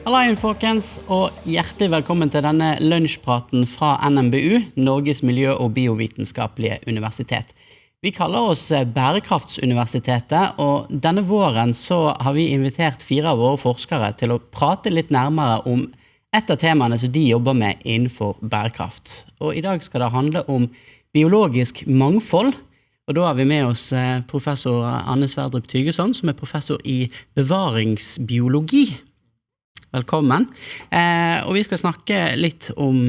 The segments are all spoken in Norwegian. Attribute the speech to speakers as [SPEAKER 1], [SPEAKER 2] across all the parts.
[SPEAKER 1] Hallo igjen, folkens, og hjertelig velkommen til denne lunsjpraten fra NMBU, Norges miljø- og biovitenskapelige universitet. Vi kaller oss Bærekraftsuniversitetet, og denne våren så har vi invitert 4 av våre forskere til å prate litt nærmere om et av temaene som de jobber med innenfor bærekraft. Og i dag skal det handle om biologisk mangfold, og da har vi med oss professor Anne Sverdrup Tygeson, som er professor i bevaringsbiologi. Velkommen. Og vi skal snakke litt om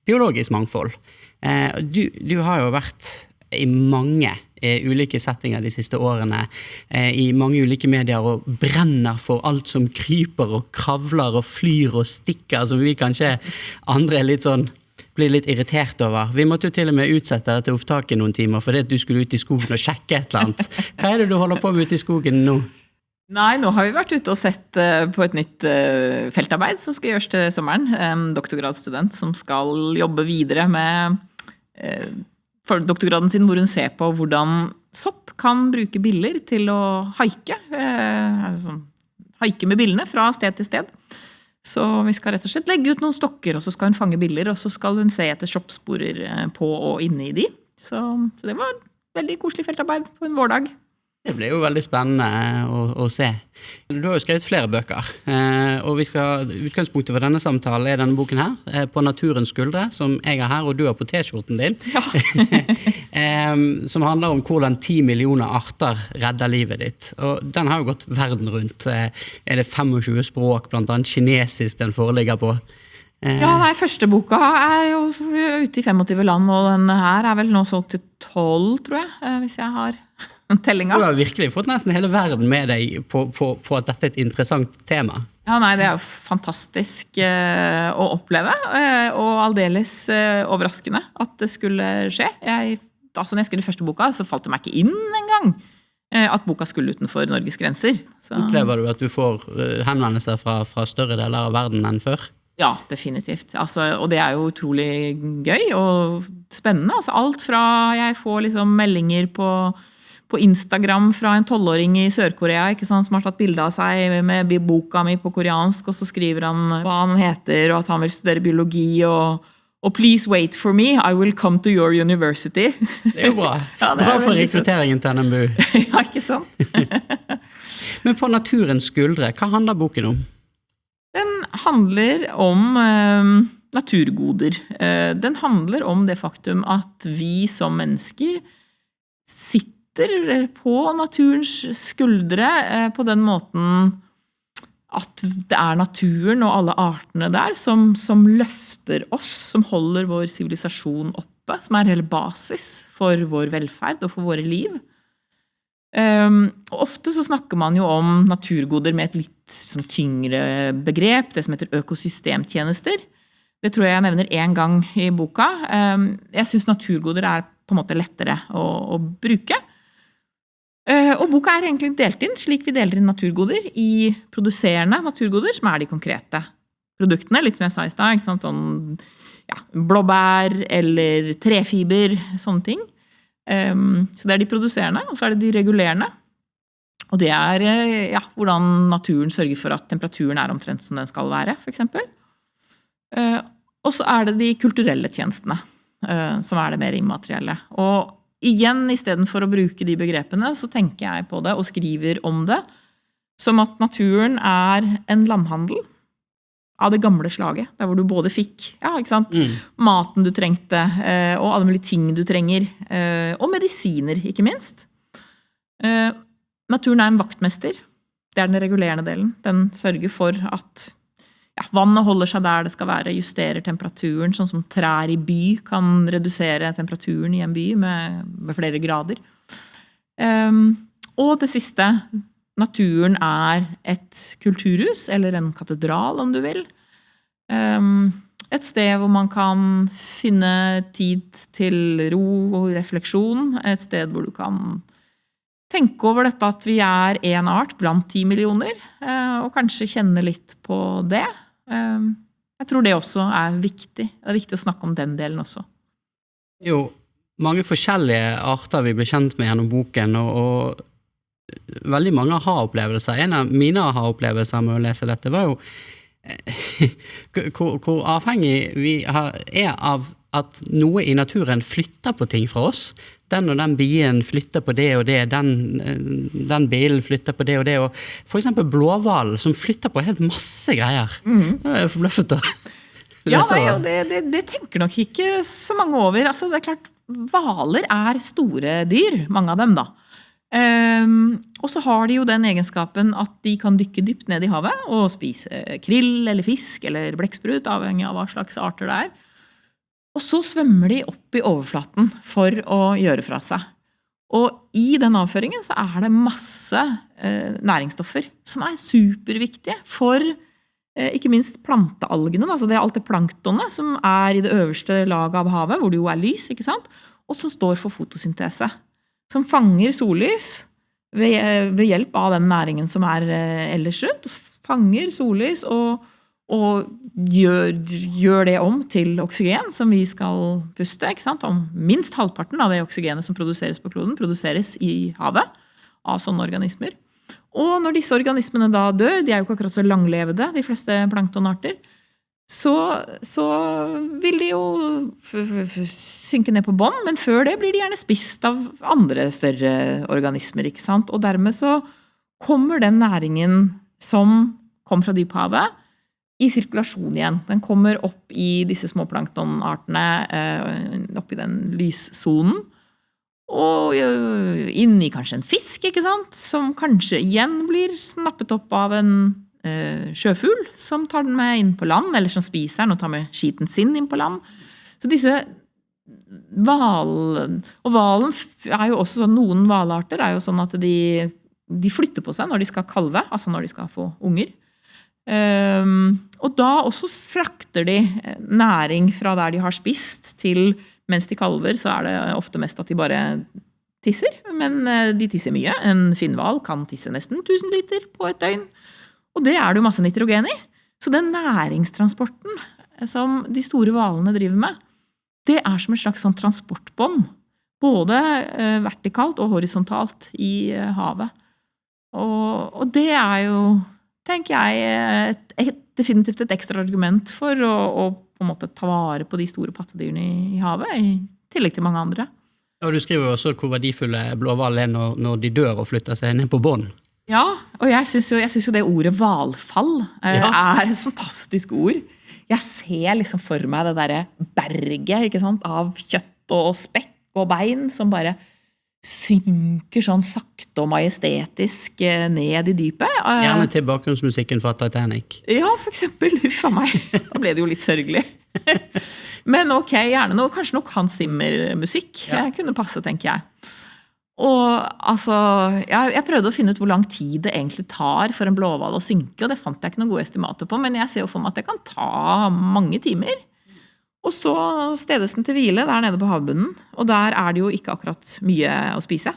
[SPEAKER 1] biologisk mangfold. Du har jo vært i mange ulike settinger de siste årene, i mange ulike medier, og brenner for alt som kryper og kravler og flyr og stikker, som vi kanskje andre er litt sånn, blir litt irritert over. Vi måtte jo til og med utsette deg til opptaket noen timer, fordi du skulle ut i skogen og sjekke et eller annet. Hva er det du holder på med ute i skogen nå?
[SPEAKER 2] Nei, nå har vi vært ute og sett på et nytt feltarbeid som skal gjøres til sommeren. Doktorgradsstudent som skal jobbe videre med for doktorgraden sin, hvor hun ser på hvordan sopp kan bruke biller til å haike. Haike med billene fra sted til sted. Så vi skal rett og slett legge ut noen stokker, og så skal hun fange biller, og så skal hun se etter soppsporer på og inne i de. Så det var et veldig koselig feltarbeid på en vårdag.
[SPEAKER 1] Det ble jo veldig spennende å se. Du har jo skrevet flere bøker, og utgangspunktet for denne samtalen er denne boken her, På naturens skuldre, som jeg har her, og du har på t-skjorten din, som handler om hvordan 10 millioner arter redder livet ditt. Og den har jo gått verden rundt. Er det 25 språk, blant annet kinesisk den foreligger på?
[SPEAKER 2] Første boka er jo ute i 25 land, og den her er vel nå solgt til 12, tror jeg, hvis jeg har tellinga.
[SPEAKER 1] Du har virkelig fått nesten hele verden med deg på at dette er et interessant tema.
[SPEAKER 2] Ja, nei, det er jo fantastisk å oppleve, og aldeles overraskende at det skulle skje. Når jeg skrev første boka, så falt det meg ikke inn en gang at boka skulle utenfor Norges grenser. Så.
[SPEAKER 1] Opplever du at du får henvendelser fra større deler av verden enn før?
[SPEAKER 2] Ja, definitivt. Og det er jo utrolig gøy og spennende. Alt fra jeg får liksom meldinger på Instagram fra en 12-åring i Sør-Korea, ikke sant, som har tatt bilde av seg med boka mi på koreansk, og så skriver han hva han heter, og at han vil studere biologi, og please wait for me, I will come to your university.
[SPEAKER 1] Det er jo bra. Bra for rekrutteringen til NMBU.
[SPEAKER 2] Ja, ikke sant?
[SPEAKER 1] Men på naturens skuldre, hva handler boken om?
[SPEAKER 2] Den handler om naturgoder. Den handler om det faktum at vi som mennesker sitter på naturens skuldre på den måten at det er naturen og alle artene der som løfter oss, som holder vår sivilisasjon oppe, som er hele basis for vår velferd og for våre liv. Og ofte så snakker man jo om naturgoder med et litt tyngre begrep, det som heter økosystemtjenester. Det tror jeg nevner en gang i boka. Jeg synes naturgoder er på en måte lettere å bruke. Og boka er egentlig delt inn, slik vi deler inn naturgoder, i produserende naturgoder, som er de konkrete produktene, litt som jeg sa i sted, ikke sant? Blåbær eller trefiber, sånne ting. Så det er de produserende, og så er det de regulerende. Og det er hvordan naturen sørger for at temperaturen er omtrent som den skal være, for eksempel. Og så er det de kulturelle tjenestene, som er det mer immaterielle. Og igjen, i stedet for å bruke de begrepene, så tenker jeg på det og skriver om det, som at naturen er en landhandel av det gamle slaget, der hvor du både fikk ikke sant? Maten du trengte, og alle mulige ting du trenger, og medisiner, ikke minst. Naturen er en vaktmester. Det er den regulerende delen. Den sørger for at vannet holder seg der det skal være, justerer temperaturen, sånn som trær i by kan redusere temperaturen i en by med flere grader. Og det siste, naturen er et kulturhus, eller en katedral om du vil. Et sted hvor man kan finne tid til ro og refleksjon, et sted hvor du kan tenke over dette at vi er en art blant 10 millioner, og kanskje kjenne litt på det. Jeg tror det også viktig. Det viktig å snakke om den delen også.
[SPEAKER 1] Jo, mange forskjellige arter vi ble kjent med gjennom boken, og veldig mange aha-opplevelser. En av mine aha-opplevelser med å lese dette var jo hvor avhengig vi av at noe i naturen flytter på ting fra oss. Den og den bien flytter på det og det, den bilen flytter på det og det, og for eksempel blåhvalen som flytter på helt masse greier. Det er forbløffet å lese.
[SPEAKER 2] Ja, det tenker nok ikke så mange over. Altså, det klart, hvaler store dyr, mange av dem da. Og så har de jo den egenskapen at de kan dykke dypt ned i havet og spise krill eller fisk eller blekksprut, avhengig av hva slags arter det Og så svømmer de opp i overflaten for å gjøre fra seg. Og i den avføringen så det masse næringsstoffer som superviktige for ikke minst plantealgene, altså det alt det planktonet som i det øverste laget av havet, hvor det jo lys, ikke sant? Og som står for fotosyntese, som fanger sollys ved hjelp av den næringen som ellers rundt, fanger sollys og gjør det om til oksygen som vi skal puste, ikke sant? Om minst halvparten av det oksygenet som produseres på kloden, produseres i havet av sånne organismer. Og når disse organismene da dør, de jo ikke akkurat så langlevede, de fleste planktonarter, så vil de jo synke ned på bånd, men før det blir de gjerne spist av andre større organismer, ikke sant? Og dermed så kommer den næringen som kom fra dyphavet i sirkulasjon igjen. Den kommer opp i disse små planktonartene, opp i den lyszonen, og inn i kanskje en fisk, ikke sant? Som kanskje igjen blir snappet opp av en sjøfugl som tar den med inn på land, eller som spiser den og tar med skiten sin inn på land. Så disse hvalen, og hvalen jo også sånn, noen hvalarter jo sånn at de flytter på seg når de skal kalve, altså når de skal få unger. Og da også frakter de næring fra der de har spist til, mens de kalver, så det ofte mest at de bare tisser, men de tisser mye. En finnhval kan tisse nesten 1000 liter på et døgn, og det det jo masse nitrogen i. Så den næringstransporten som de store hvalene driver med, det som en slags sånn transportbånd, både vertikalt og horisontalt i havet. Og det jo, tenker jeg, definitivt et ekstra argument for å på en måte ta vare på de store pattedyrene i havet, i tillegg til mange andre.
[SPEAKER 1] Og du skriver også hvor verdifulle blåhval når de dør og flytter seg ned på bånd.
[SPEAKER 2] Ja, og jeg synes jo det ordet hvalfall et fantastisk ord. Jeg ser liksom for meg det der berget, ikke sant, av kjøtt og spekk og bein som bare synker sånn sakte og majestetisk ned i dypet.
[SPEAKER 1] Gjerne til bakgrunnsmusikken fra Titanic.
[SPEAKER 2] Ja, for eksempel. Uffa meg. Da ble det jo litt sørgelig. Men ok, gjerne noe, kanskje noe Hans Zimmer-musikk. Kunne passe, tenker jeg. Og altså, jeg prøvde å finne ut hvor lang tid det egentlig tar for en blåhval å synke, og det fant jeg ikke noen gode estimater på, men jeg ser jo for meg at det kan ta mange timer. Og så stedes den til hvile der nede på havbunnen, og der det jo ikke akkurat mye å spise.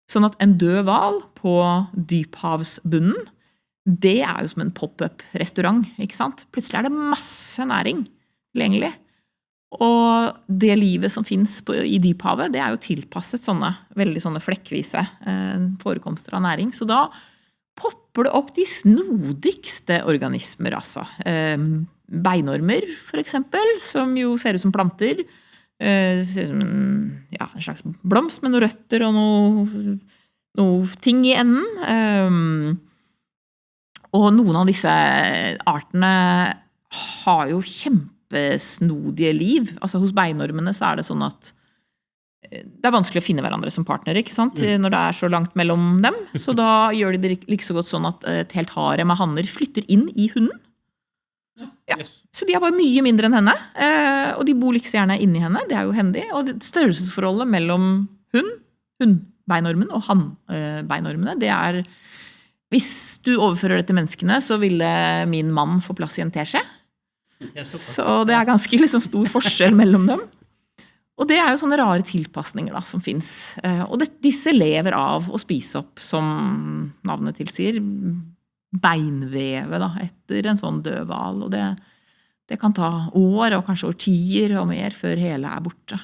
[SPEAKER 2] Sånn at en død hval på dyphavsbunnen, det jo som en pop-up-restaurant, ikke sant? Plutselig det masse næring tilgjengelig. Og det livet som finnes i dyphavet, det jo tilpasset veldig sånne flekkvise forekomster av næring. Så da popper det opp de snodigste organismer, altså. Beinormer, for eksempel, som jo ser ut som planter. Ser ut som en slags blomst med noen røtter og noe ting i enden. Og noen av disse artene har jo kjempesnodige liv. Altså hos beinormene så det sånn at det vanskelig å finne hverandre som partner, ikke sant? Når det så langt mellom dem. Så da gjør de det like så godt sånn at et helt harem med hanner flytter inn i hunden. Ja. Så de bare mye mindre enn henne, og de bor like så gjerne inni henne, det jo hendig. Og størrelsesforholdet mellom hundbeinormen og hannbeinormene, det hvis du overfører det til menneskene, så ville min mann få plass i en teskje. Så det ganske liksom stor forskjell mellom dem. Og det jo sånne rare tilpasninger da, som finnes. Og disse lever av å spise opp, som navnet tilsier, beinvevet da, etter en sånn død hval. Og det Det kan ta år og kanskje årtier og mer før hele borte.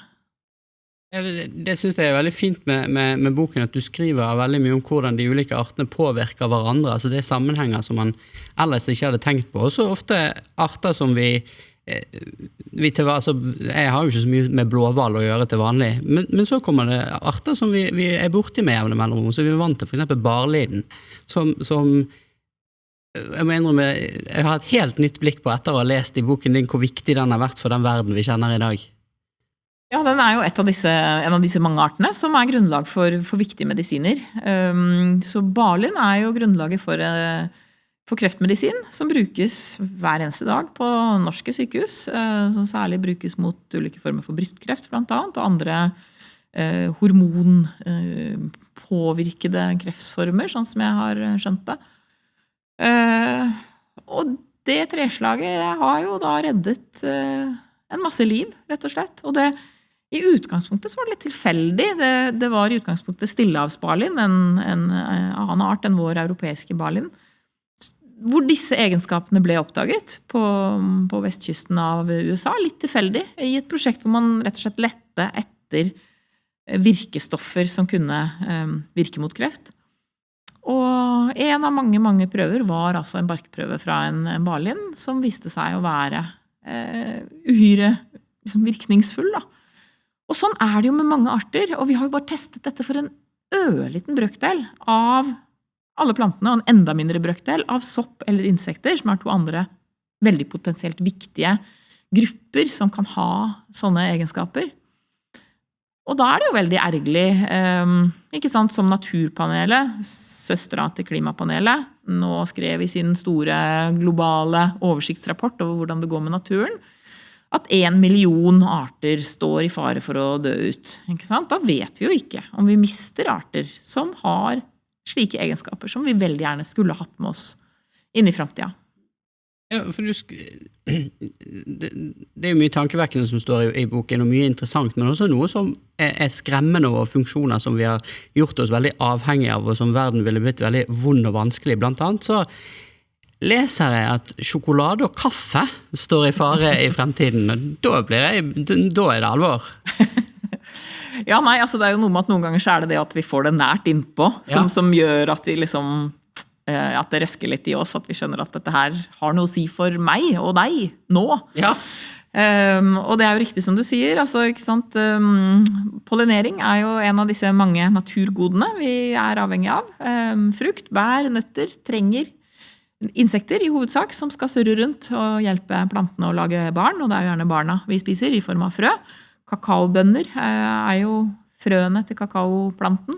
[SPEAKER 1] Det synes jeg veldig fint med boken, at du skriver veldig mye om hvordan de ulike artene påvirker hverandre. Altså det er sammenhenger som man ellers ikke hadde tenkt på. Også ofte arter som altså, jeg har jo ikke så mye med blåhval å gjøre til vanlig, men så kommer det arter som vi er borti med jevne mellomrom, så vi er vant til for eksempel barliden, som jeg må innrømme, jeg har et helt nytt blikk på etter å ha lest i boken din hvor viktig den har vært for den verden vi kjenner i dag.
[SPEAKER 2] Ja, den er jo en av disse mange artene som er grunnlag for viktige medisiner. Så barlin er jo grunnlaget for kreftmedisin, som brukes hver eneste dag på norske sykehus, som særlig brukes mot ulike former for brystkreft blant annet, og andre hormonpåvirkede kreftformer, sånn som jeg har skjønt det. Og det treslaget har jo da reddet en masse liv, rett og slett. Og i utgangspunktet så var det litt tilfeldig. Det var i utgangspunktet stillehavsbarlin, en annen art enn vår europeiske barlin, hvor disse egenskapene ble oppdaget på vestkysten av USA, litt tilfeldig, i et prosjekt hvor man rett og slett lette etter virkestoffer som kunne virke mot kreft. Og en av mange prøver var altså en barkprøve fra en barlin, som viste seg å være uhyre virkningsfull, da. Og sånn er det jo med mange arter, og vi har jo bare testet dette for en ørliten brøkdel av alle plantene, og en enda mindre brøkdel av sopp eller insekter, som er to andre veldig potensielt viktige grupper som kan ha sånne egenskaper. Og da er det jo veldig ergerlig, ikke sant, som Naturpanelet, søstera til Klimapanelet, nå skrev i sin store globale oversiktsrapport over hvordan det går med naturen, at 1 million arter står i fare for å dø ut. Ikke sant? Da vet vi jo ikke om vi mister arter som har slike egenskaper som vi veldig gjerne skulle hatt med oss inn i fremtiden.
[SPEAKER 1] Ja, for det er jo mye tankevekkende som står i boken, og mye interessant, men også noe som er skremmende over funksjoner som vi har gjort oss veldig avhengig av, og som verden ville blitt veldig vond og vanskelig. Blant annet så leser jeg at sjokolade og kaffe står i fare i fremtiden, og da er det alvor.
[SPEAKER 2] Ja, nei, altså det er jo noe med at noen ganger så er det at vi får det nært innpå, som gjør at vi liksom, at det røsker litt i oss, at vi skjønner at dette her har noe å si for meg og deg nå. Ja. Og det er jo riktig som du sier, altså, ikke sant? Pollinering er jo en av disse mange naturgodene vi er avhengig av. Frukt, bær, nøtter trenger insekter i hovedsak som skal surre rundt og hjelpe plantene å lage barn, og det er jo gjerne barna vi spiser i form av frø. Kakaobønner er jo frøene til kakaoplanten,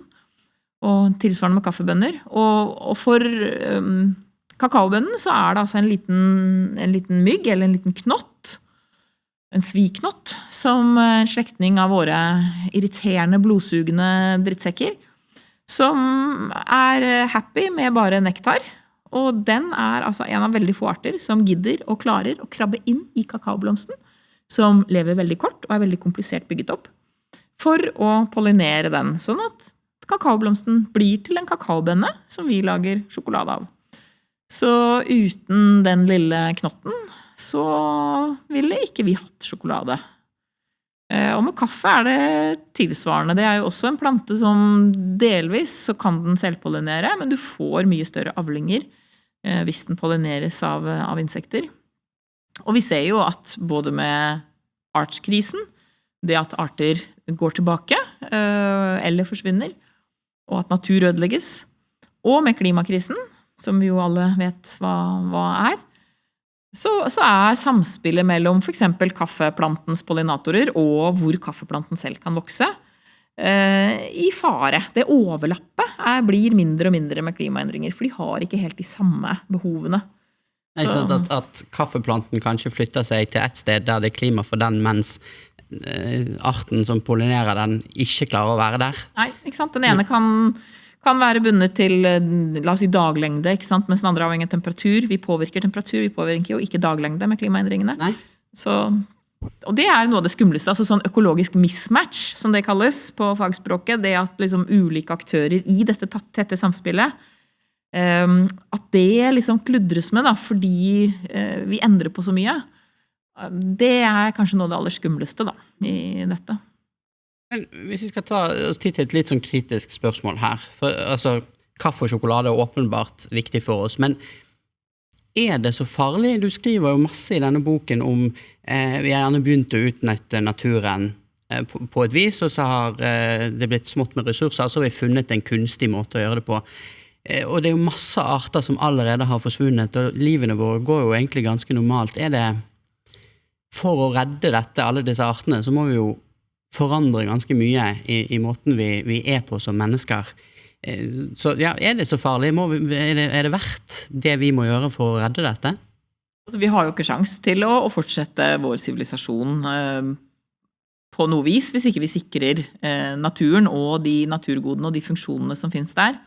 [SPEAKER 2] og tilsvarende med kaffebønner. Og for kakaobønnen så er det altså en liten mygg, eller en liten knott, en sviknott, som en slektning av våre irriterende, blodsugende drittsekker, som er happy med bare nektar. Og den er altså en av veldig få arter som gidder og klarer å krabbe inn i kakaoblomsten, som lever veldig kort og er veldig komplisert bygget opp, for å pollinere den, sånn at kakaoblomsten blir til en kakaobønne som vi lager sjokolade av. Så uten den lille knotten, så ville ikke vi hatt sjokolade. Og med kaffe er det tilsvarende. Det er jo også en plante som delvis så kan den selvpollinere, men du får mye større avlinger hvis den pollineres av insekter. Og vi ser jo at både med artskrisen, det at arter går tilbake eller forsvinner, og at natur ødelegges, og med klimakrisen, som vi jo alle vet hva er, så er samspillet mellom for eksempel kaffeplantens pollinatorer og hvor kaffeplanten selv kan vokse i fare. Det overlappet blir mindre og mindre med klimaendringer, for de har ikke helt de samme behovene.
[SPEAKER 1] Nei, sånn at kaffeplanten kanskje flytter seg til et sted der det er klima for den, mens arten som pollinerer den ikke klarer å være der.
[SPEAKER 2] Nei, ikke sant? Den ene kan være bundet til, la oss si, daglengde, ikke sant? Mens den andre avhenger av temperatur. Vi påvirker jo ikke daglengde med klimaendringene. Nei. Og det er noe av det skumleste, altså sånn økologisk mismatch, som det kalles på fagspråket, det at liksom ulike aktører i dette tette samspillet, at det liksom kludres med da, fordi vi endrer på så mye. Det kanskje noe av det aller skumleste da, i dette.
[SPEAKER 1] Men hvis vi skal ta oss tid til et litt sånn kritisk spørsmål her, for altså, kaffe og sjokolade åpenbart viktig for oss, men det så farlig? Du skriver jo masse i denne boken om vi har gjerne begynt å utnytte naturen på et vis, og så har det blitt smått med ressurser, så har vi funnet en kunstig måte å gjøre det på. Og det jo masse arter som allerede har forsvunnet, og livene våre går jo egentlig ganske normalt. Det for å redde dette, alle disse artene, så må vi jo forandre ganske mye i måten vi på som mennesker. Så ja, det så farlig? Det verdt det vi må gjøre for å redde dette?
[SPEAKER 2] Altså, vi har jo ikke sjans til å fortsette vår sivilisasjon på noe vis, hvis ikke vi sikrer naturen og de naturgodene og de funksjonene som finnes der.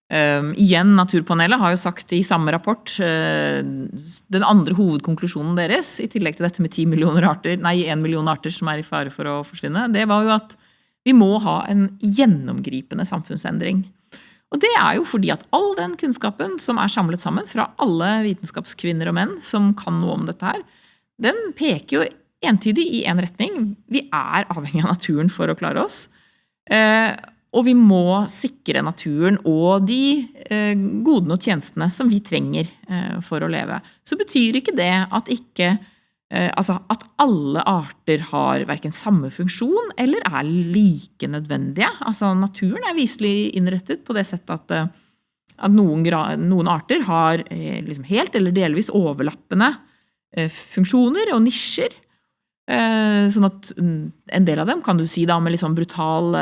[SPEAKER 2] Igjen, Naturpanelet har jo sagt i samme rapport, den andre hovedkonklusjonen deres, i tillegg til dette med 1 million arter som i fare for å forsvinne, det var jo at vi må ha en gjennomgripende samfunnsendring. Og det jo fordi at all den kunnskapen som samlet sammen fra alle vitenskapskvinner og menn som kan noe om dette her, den peker jo entydig i en retning. Vi avhengig av naturen for å klare oss. Og vi må sikre naturen og de godene og tjenestene som vi trenger for å leve. Så betyr ikke det at at alle arter har hverken samme funksjon eller like nødvendige. Altså naturen viselig innrettet på det settet at noen arter har liksom helt eller delvis overlappende funksjoner og nisjer. Sånn at en del av dem kan du si da med liksom brutal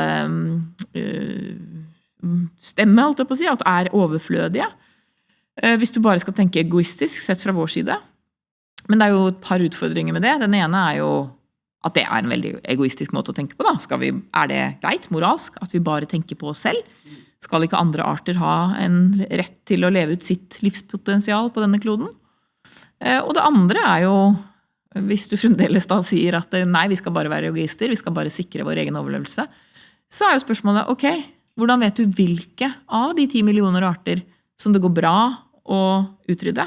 [SPEAKER 2] stemme, holdt jeg på å si, at overflødige. Hvis du bare skal tenke egoistisk sett fra vår side. Men det jo et par utfordringer med det. Den ene jo at det en veldig egoistisk måte å tenke på da. Det greit, moralsk, at vi bare tenker på oss selv? Skal ikke andre arter ha en rett til å leve ut sitt livspotensial på denne kloden? Og det andre jo hvis du fremdeles da sier at nei, vi skal bare være egoister, vi skal bare sikre vår egen overlevelse, så jo spørsmålet, ok, hvordan vet du hvilke av de 10 millioner arter som det går bra å utrydde,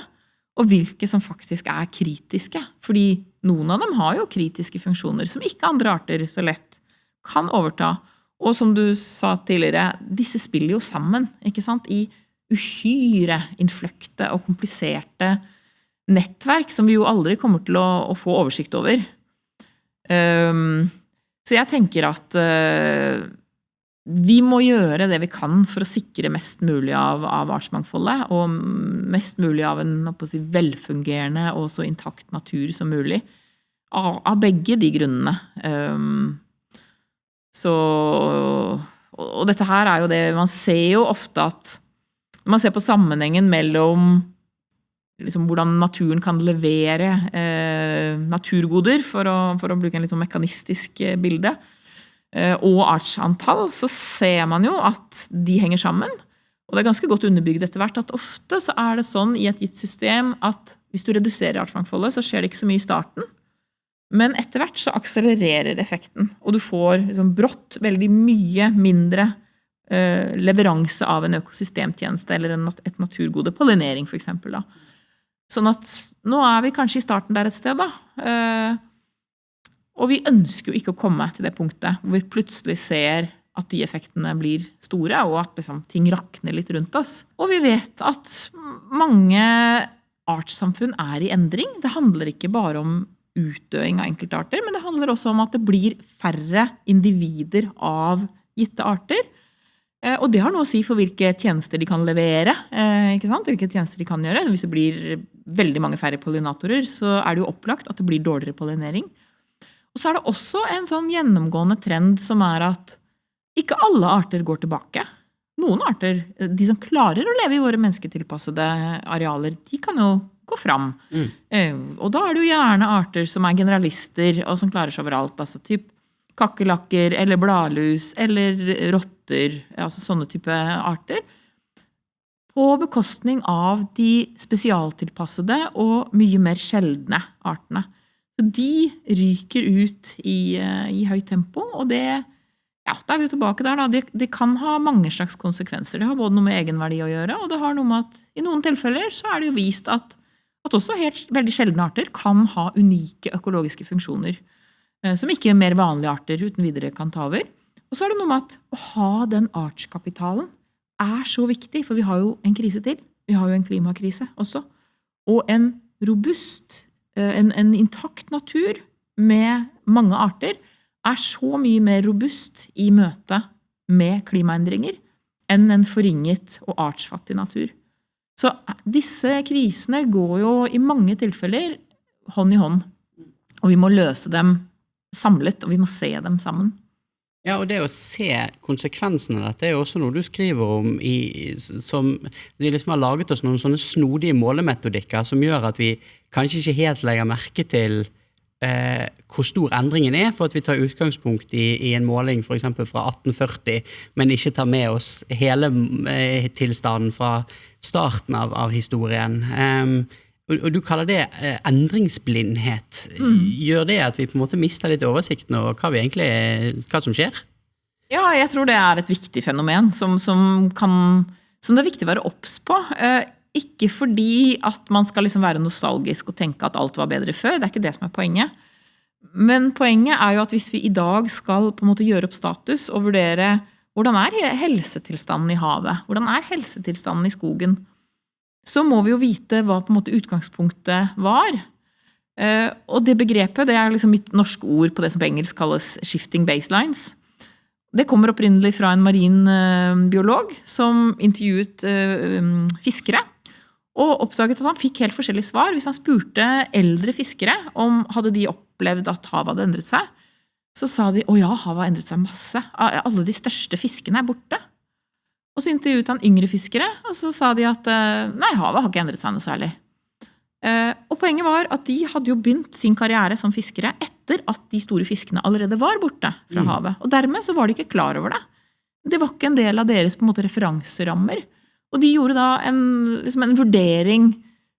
[SPEAKER 2] og hvilke som faktisk kritiske? Fordi noen av dem har jo kritiske funksjoner som ikke andre arter så lett kan overta. Og som du sa tidligere, disse spiller jo sammen, ikke sant? I uhyre innfløkte og kompliserte nettverk som vi jo aldri kommer til å få oversikt over. Så jeg tenker at vi må gjøre det vi kan for å sikre mest mulig av artsmangfoldet, og mest mulig av en velfungerende og så intakt natur som mulig, av begge de grunnene. Og dette her jo det, man ser jo ofte at man ser på sammenhengen mellom liksom hvordan naturen kan levere naturgoder, for å bruke en litt sånn mekanistisk bilde, og artsantall, så ser man jo at de henger sammen. Og det ganske godt underbygd etter hvert, at ofte så det sånn i et gitt system at hvis du reduserer artsmangfoldet, så skjer det ikke så mye i starten, men etter hvert så akselererer effekten, og du får liksom brått veldig mye mindre leveranse av en økosystemtjeneste eller et naturgode, pollinering for eksempel da. Sånn at nå vi kanskje i starten der et sted da, og vi ønsker jo ikke å komme til det punktet hvor vi plutselig ser at de effektene blir store, og at liksom, ting rakner litt rundt oss. Og vi vet at mange artssamfunn i endring. Det handler ikke bare om utdøing av enkeltarter, men det handler også om at det blir færre individer av gitte arter. Og det har noe å si for hvilke tjenester de kan levere, ikke sant? Hvilke tjenester de kan gjøre. Hvis det blir veldig mange færre pollinatorer, så det jo opplagt at det blir dårligere pollinering. Og så det også en sånn gjennomgående trend som at ikke alle arter går tilbake. Noen arter, de som klarer å leve i våre mennesketilpassede arealer, de kan jo gå fram. Og da det jo gjerne arter som generalister, og som klarer seg overalt, altså typ kakkelakker, eller bladlus, eller rotter, altså sånne type arter, på bekostning av de spesialtilpassede og mye mer sjeldne artene. Så de ryker ut i høyt tempo, og det, ja, da vi jo tilbake der da, det kan ha mange slags konsekvenser. Det har både noe med egenverdi å gjøre, og det har noe med at i noen tilfeller så det jo vist at at også veldig sjeldne arter kan ha unike økologiske funksjoner, som ikke mer vanlige arter uten videre kan ta over. Og så det noe med at å ha den artskapitalen så viktig, for vi har jo en krise til. Vi har jo en klimakrise også. Og en robust, en intakt natur med mange arter så mye mer robust i møte med klimaendringer enn en forringet og artsfattig natur. Så disse krisene går jo i mange tilfeller hånd i hånd, og vi må løse dem samlet, og vi må se dem sammen.
[SPEAKER 1] Ja, og det å se konsekvensene av dette jo også noe du skriver om som de liksom har laget oss noen sånne snodige målemetodikker som gjør at vi kanskje ikke helt legger merke til hvor stor endringen for at vi tar utgangspunkt i en måling for eksempel fra 1840, men ikke tar med oss hele tilstanden fra starten av historien. Og du kaller det endringsblindhet. Gjør det at vi på en måte mister litt oversikten over hva som skjer?
[SPEAKER 2] Ja, jeg tror det et viktig fenomen som det viktig å være obs på. Ikke fordi at man skal liksom være nostalgisk og tenke at alt var bedre før, det ikke det som poenget. Men poenget jo at hvis vi i dag skal på en måte gjøre opp status og vurdere hvordan helsetilstanden i havet, hvordan helsetilstanden i skogen, så må vi jo vite hva på en måte utgangspunktet var. Og det begrepet, det liksom mitt norske ord på det som på engelsk kalles shifting baselines. Det kommer opprinnelig fra en marin biolog som intervjuet fiskere, og oppdaget at han fikk helt forskjellige svar. Hvis han spurte eldre fiskere om hadde de opplevd at havet hadde endret seg, så sa de, ja, havet har endret seg masse. Alle de største fiskene borte. Og så intervjuet han yngre fiskere, og så sa de at nei, havet har ikke endret seg noe særlig. Og poenget var at de hadde jo begynt sin karriere som fiskere etter at de store fiskene allerede var borte fra havet. Og dermed så var de ikke klar over det. Det var ikke en del av deres på en måte referanserammer. Og de gjorde da en vurdering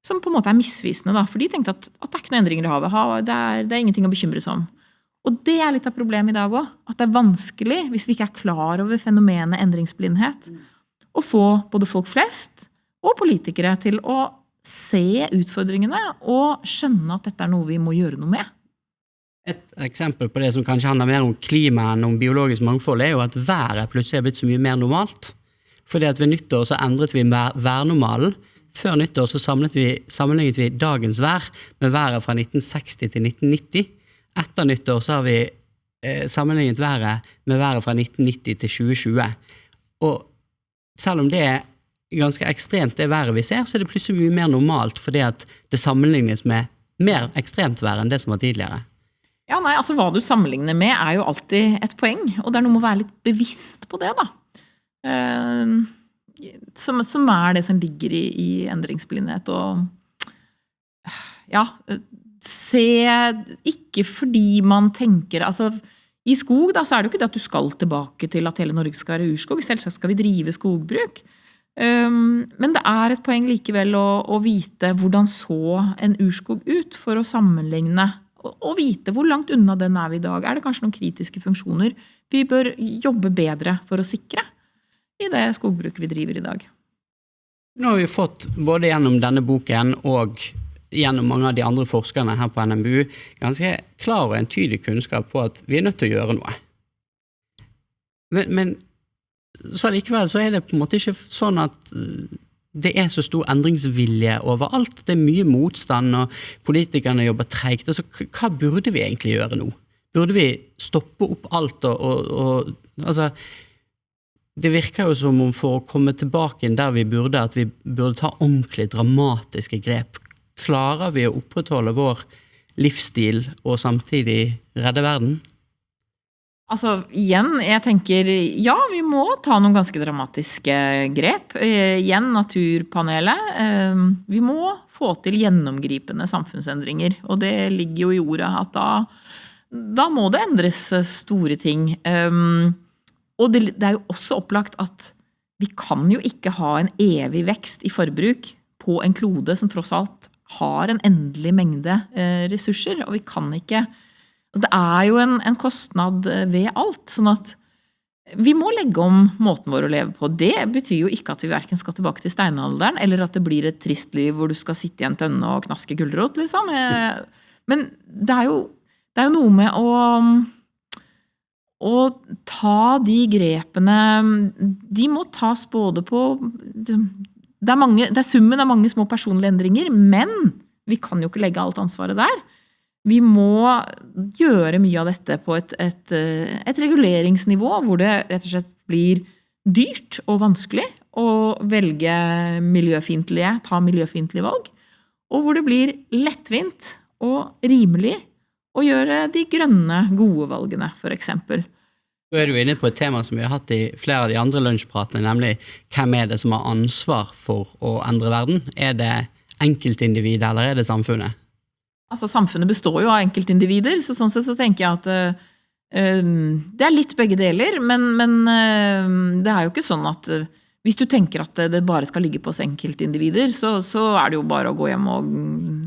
[SPEAKER 2] som på en måte misvisende, da, for de tenkte at det ikke noen endringer i havet, det ingenting å bekymre seg om. Og det litt av problemet i dag også, at det vanskelig, hvis vi ikke klar over fenomenet endringsblindhet, å få både folk flest og politikere til å se utfordringene og skjønne at dette noe vi må gjøre noe med.
[SPEAKER 1] Et eksempel på det som kanskje handler mer om klima enn om biologisk mangfold jo at været plutselig blitt så mye mer normalt. Fordi at ved nyttår så endret vi værnormalen. Før nyttår så sammenlignet vi dagens vær med været fra 1960 til 1990. Etter nyttår så har vi sammenlignet været med været fra 1990 til 2020. Og selv om det ganske ekstremt det været vi ser, så det plutselig mye mer normalt fordi at det sammenlignes med mer ekstremt vær enn det som var tidligere.
[SPEAKER 2] Ja, nei, altså hva du sammenligner med jo alltid et poeng, og det noe med å være litt bevisst på det da. Som det som ligger i endringsblindhet og ja, se ikke fordi man tenker altså, i skog da, så det jo ikke det at du skal tilbake til at hele Norge skal være urskog, selvsagt skal vi drive skogbruk men det et poeng likevel å vite hvordan så en urskog ut for å sammenligne og vite hvor langt unna den vi i dag det kanskje noen kritiske funksjoner vi bør jobbe bedre for å sikre i det skogbruket vi driver i dag.
[SPEAKER 1] Nå har vi fått, både gjennom denne boken og gjennom mange av de andre forskerne her på NMBU, ganske klar og entydig kunnskap på at vi nødt til å gjøre noe. Men så likevel så det på en måte ikke sånn at det så stor endringsvilje overalt. Det mye motstand, og politikerne jobber tregt. Altså, hva burde vi egentlig gjøre nå? Burde vi stoppe opp alt og altså det virker jo som om for å komme tilbake der vi burde, at vi burde ta ordentlig dramatiske grep. Klarer vi å opprettholde vår livsstil og samtidig redde verden?
[SPEAKER 2] Altså, igjen, jeg tenker, ja, vi må ta noen ganske dramatiske grep. Igjen, Naturpanelet. Vi må få til gjennomgripende samfunnsendringer, og det ligger jo i ordet at da må det endres store ting. Og det jo også opplagt at vi kan jo ikke ha en evig vekst i forbruk på en klode som tross alt har en endelig mengde ressurser, og vi kan ikke altså det jo en kostnad ved alt, sånn at Vi må legge om måten vår å leve på. Det betyr jo ikke at vi hverken skal tilbake til steinalderen, eller at det blir et trist liv hvor du skal sitte i en tønne og knaske gulrot, liksom. Men det er jo noe med å ta de grepene, de må tas både på, det er summen av mange små personlige endringer, men vi kan jo ikke legge alt ansvaret der. Vi må gjøre mye av dette på et reguleringsnivå, hvor det rett og slett blir dyrt og vanskelig å velge ta miljøfiendtlige valg, og hvor det blir lettvint og rimelig å gjøre de grønne gode valgene, for eksempel.
[SPEAKER 1] Nå er du inne på et tema som vi har hatt i flere av de andre lunsjpratene, nemlig hvem er det som har ansvar for å endre verden? Er det enkeltindivid, eller er det samfunnet?
[SPEAKER 2] Altså, samfunnet består jo av enkeltindivider, så sånn sett så tenker jeg at det er litt begge deler, men det er jo ikke sånn at hvis du tenker at det bare skal ligge på oss enkeltindivider, så er det jo bare å gå hjem og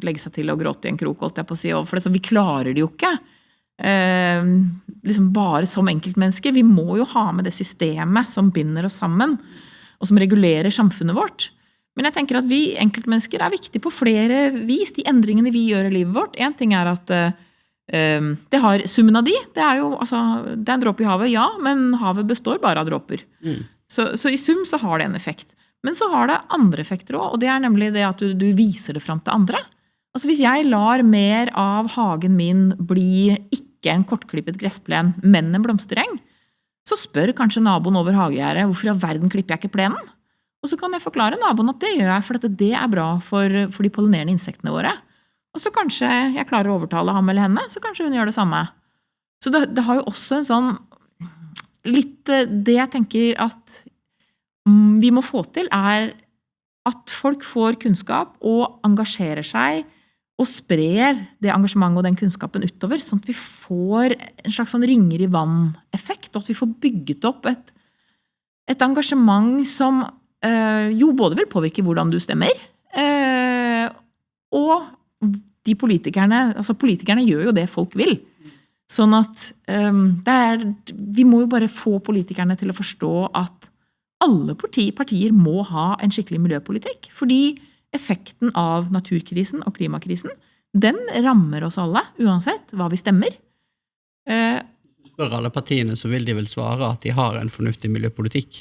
[SPEAKER 2] legge seg til og gråte i en krok, holdt jeg på å si, for vi klarer det jo ikke. Liksom bare som enkeltmennesker. Vi må jo ha med det systemet som binder oss sammen, og som regulerer samfunnet vårt. Men jeg tenker at vi enkeltmennesker er viktige på flere vis, de endringene vi gjør i livet vårt. En ting er at det har summen av de, det er en dråpe i havet, ja, men havet består bare av dråper. Så i sum så har det en effekt. Men så har det andre effekter også, og det er nemlig det at du viser det frem til andre. Altså hvis jeg lar mer av hagen min bli ikke en kortklippet gressplen, men en blomstereng, så spør kanskje naboen over hagegjerdet, hvorfor i all verden klipper jeg ikke plenen? Og så kan jeg forklare naboen at det gjør jeg, for det er bra for de pollinerende insektene våre. Og så kanskje jeg klarer å overtale ham eller henne, så kanskje hun gjør det samme. Så det har jo også en sånn, litt det jeg tenker at vi må få til er at folk får kunnskap og engasjerer seg og sprer det engasjementet og den kunnskapen utover, sånn at vi får en slags sånn ringer i vann-effekt, og at vi får bygget opp et engasjement som jo både vil påvirke hvordan du stemmer, og de politikerne gjør jo det folk vil. Sånn at vi må jo bare få politikerne til å forstå at alle partier må ha en skikkelig miljøpolitikk, fordi effekten av naturkrisen og klimakrisen, den rammer oss alle, uansett hva vi stemmer.
[SPEAKER 1] Spør alle partiene, så vil de vel svare at de har en fornuftig miljøpolitikk.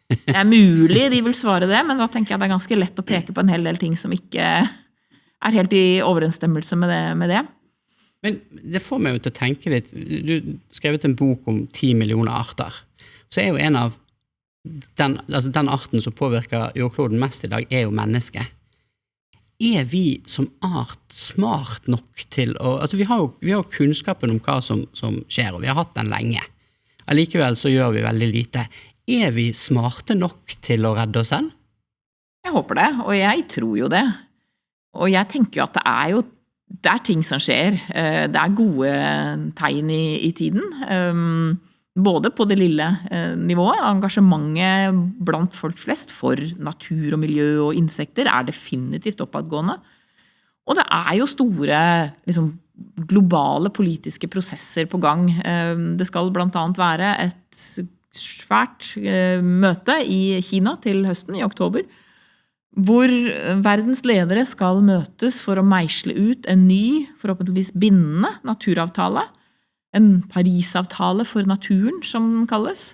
[SPEAKER 2] Det er mulig de vil svare det, men da tenker jeg det er ganske lett å peke på en hel del ting som ikke er helt i overensstemmelse med det.
[SPEAKER 1] Men det får meg jo til å tenke litt. Du skrevet en bok om 10 millioner arter. Så er jo en av den arten som påvirker jordkloden mest i dag, er jo mennesket. Er vi som art smart nok til å... Altså vi har jo kunnskapen om hva som skjer, og vi har hatt den lenge. Allikevel så gjør vi veldig lite. Er vi smarte nok til å redde oss selv?
[SPEAKER 2] Jeg håper det, og jeg tror jo det. Og jeg tenker jo at det er ting som skjer. Det er gode tegn i tiden. Både på det lille nivået, engasjementet blant folk flest for natur og miljø og insekter er definitivt oppadgående. Og det er jo store globale politiske prosesser på gang. Det skal blant annet være et svært møte i Kina til høsten, i oktober, hvor verdens ledere skal møtes for å meisle ut en ny, forhåpentligvis bindende naturavtale, en Parisavtale for naturen, som den kalles.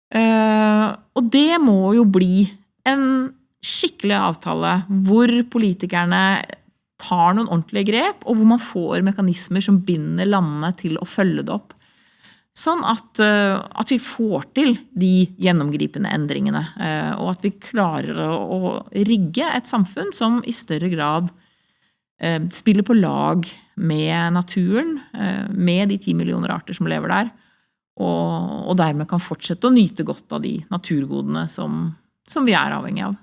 [SPEAKER 2] Og det må jo bli en skikkelig avtale hvor politikerne tar noen ordentlige grep, og hvor man får mekanismer som binder landene til å følge det opp. Sånn at vi får til de gjennomgripende endringene, og at vi klarer å rigge et samfunn som i større grad spiller på lag med naturen, med de 10 millioner arter som lever der, og dermed kan fortsette å nyte godt av de naturgodene som vi er avhengig av.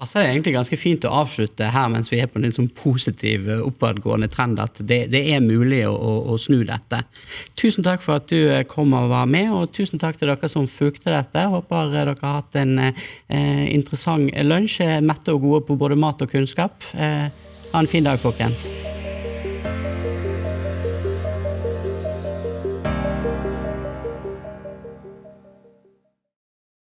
[SPEAKER 1] Altså det er egentlig ganske fint å avslutte her mens vi er på en sånn positiv oppadgående trend at det er mulig å snu dette. Tusen takk for at du kom og var med, og tusen takk til dere som fulgte dette. Håper dere har hatt en interessant lunsj, mette og gode på både mat og kunnskap. Ha en fin dag, folkens.